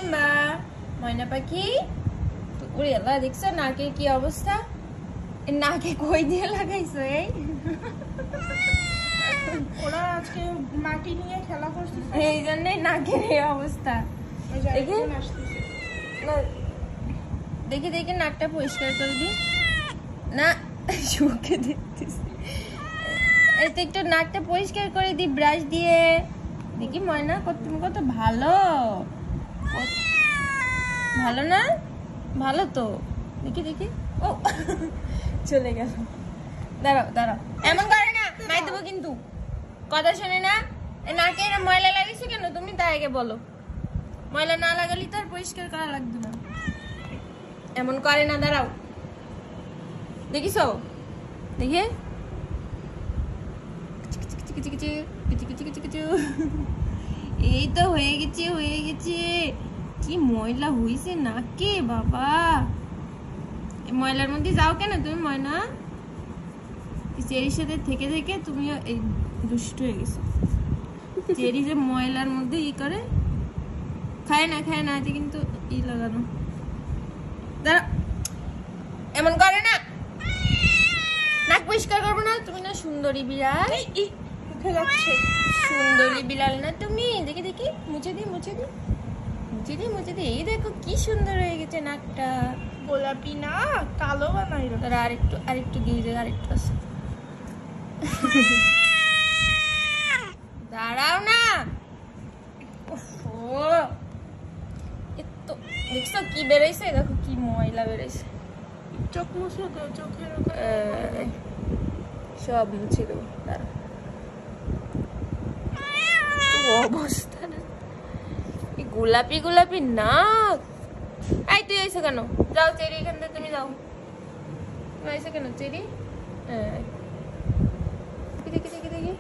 পূর্ণিমা ময়না পাখি ওরে আল্লাহ দেখছো নাকের কি অবস্থা নাকে কই দিয়ে লাগাইছো এই ওরা আজকে মাটি নিয়ে খেলা করছে এই জন্য নাকের এই অবস্থা দেখি দেখি দেখি নাকটা পরিষ্কার করে দি না শুকে দিতেছি এতে একটু নাকটা পরিষ্কার করে দি ব্রাশ দিয়ে দেখি ময়না তুমি কত ভালো ভালো না ভালো তো দেখি দেখি ও চলে গেল দাঁড়াও দাঁড়াও এমন করে না মাই দেবো কিন্তু কথা শোনে না নাকে এরা ময়লা লাগিয়েছে কেন তুমি তাই আগে বলো ময়লা না লাগালি তো আর পরিষ্কার করা লাগবে না এমন করে না দাঁড়াও দেখিস দেখে এই তো হয়ে গেছে কি ময়লা হইছে নাকে বাবা ময়লার মধ্যে যাও কেন তুমি ময়না চেরির সাথে থেকে থেকে তুমি এই দুষ্ট হয়ে গেছো চেরি যে ময়লার মধ্যে ই করে খায় না আছে কিন্তু ই লাগানো দাঁড়া এমন করে না নাক পরিষ্কার করবো না তুমি না সুন্দরী বিড়াল উঠে যাচ্ছে সুন্দরী বিড়াল না তুমি দেখি দেখি মুছে দি এই দেখো কি সুন্দর হয়ে গেছে নাকটা গোলাপি না কালো বানাই তোরা আরেকটু দিয়ে দে আরেকটু আছে দাঁড়াও না দেখছো কি বেরোইছে দেখো কি ময়লা বেরোইছে চোখ মুছে দাও চোখের সব মুছে দেবো দাঁড়া অবস্থা না গোলাপি নাক এই তুই এসে কেন যাও চেরি এখান থেকে তুমি যাও তুমি এসে কেন চেরি দেখি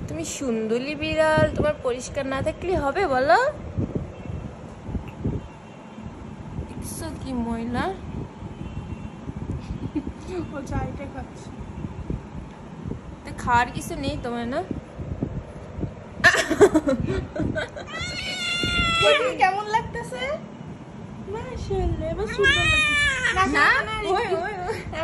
তুমি সুন্দরী বিড়াল তোমার পরিষ্কার না থাকলে হবে বলো দেখছো কি ময়লা ও চাইতে খাচ্ছে খাওয়ার কিছু নেই তোমার না কেমন লাগতেছে মাশাআল্লাহ এবার সুন্দর লাগতেছে না